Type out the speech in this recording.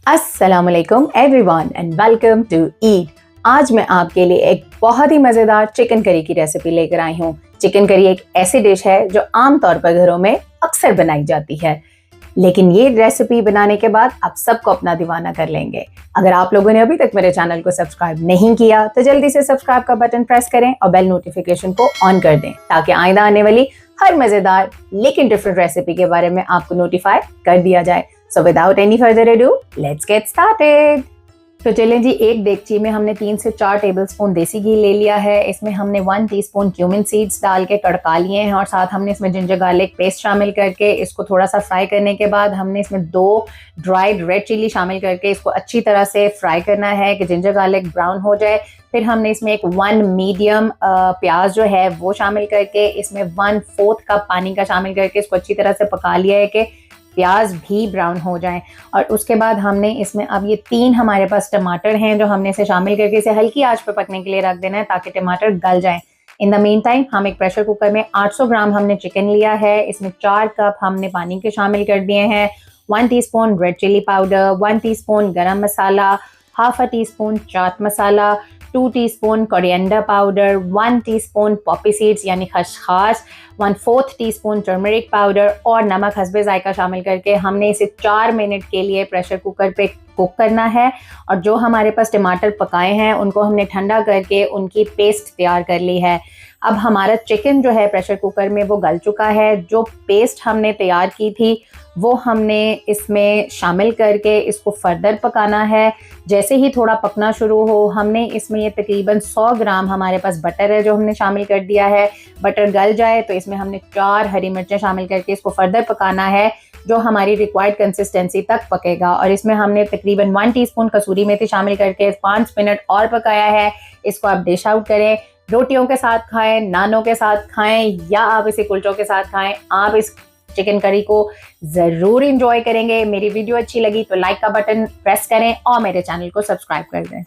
अस्सलामुअलैकुम everyone and welcome to eat. आज मैं आपके लिए एक बहुत ही मज़ेदार चिकन करी की रेसिपी लेकर आई हूँ। चिकन करी एक ऐसी डिश है जो आमतौर पर घरों में अक्सर बनाई जाती है, लेकिन ये रेसिपी बनाने के बाद आप सबको अपना दीवाना कर लेंगे। अगर आप लोगों ने अभी तक मेरे चैनल को सब्सक्राइब नहीं किया तो जल्दी से सब्सक्राइब का बटन प्रेस करें और बेल नोटिफिकेशन को ऑन कर दें ताकि आइंदा आने वाली हर मज़ेदार लेकिन डिफरेंट रेसिपी के बारे में आपको नोटिफाई कर दिया जाए। So without any further ado, let's get started. तो चलें जी, एक देगची में हमने 3 से 4 टेबलस्पून देसी घी ले लिया है। इसमें हमने 1 टीस्पून क्यूमिन सीड्स डाल के तड़का लिए हैं और साथ हमने इसमें जिंजर गार्लिक पेस्ट शामिल करके इसको थोड़ा सा फ्राई करने के बाद हमने इसमें 2 ड्राइड रेड चिली शामिल करके इसको अच्छी तरह से फ्राई करना है कि जिंजर गार्लिक ब्राउन हो जाए। फिर हमने इसमें एक 1 मीडियम प्याज जो है वो शामिल करके इसमें 1/4 कप पानी का शामिल करके इसको अच्छी तरह से पका लिया है कि प्याज भी ब्राउन हो जाएं। और उसके बाद हमने इसमें अब ये 3 हमारे पास टमाटर हैं जो हमने इसे शामिल करके इसे हल्की आंच पर पकने के लिए रख देना है ताकि टमाटर गल जाएं। इन द मीन टाइम हम एक प्रेशर कुकर में 800 ग्राम हमने चिकन लिया है। इसमें 4 कप हमने पानी के शामिल कर दिए हैं। 1 teaspoon red chilli powder, 1 teaspoon garam masala, half teaspoon chaat masala, 2 teaspoon coriander powder, 1 teaspoon poppy seeds यानी खसखस, 1/4 टीस्पून टर्मरिक पाउडर और नमक हस्बे जायका शामिल करके हमने इसे 4 मिनट के लिए प्रेशर कुकर पे कुक करना है। और जो हमारे पास टमाटर पकाए हैं उनको हमने ठंडा करके उनकी पेस्ट तैयार कर ली है। अब हमारा चिकन जो है प्रेशर कुकर में वो गल चुका है। जो पेस्ट हमने तैयार की थी वो हमने इसमें शामिल करके इसको फर्दर पकाना है। जैसे ही थोड़ा पकना शुरू हो हमने इसमें ये तकरीबन 100 ग्राम हमारे पास बटर है जो हमने शामिल कर दिया है। बटर गल जाए तो इसमें हमने 4 हरी मिर्चें शामिल करके इसको फर्दर पकाना है जो हमारी रिक्वायर्ड कंसिस्टेंसी तक पकेगा। और इसमें हमने तकरीबन 1 टीस्पून कसूरी मेथी शामिल करके 5 मिनट और पकाया है। इसको आप डिश आउट करें। रोटियों के साथ खाएं, नानों के साथ खाएं या आप इसे कुलचों के साथ खाएं। आप इस चिकन करी को ज़रूर इंजॉय करेंगे। मेरी वीडियो अच्छी लगी तो लाइक का बटन प्रेस करें और मेरे चैनल को सब्सक्राइब कर दें।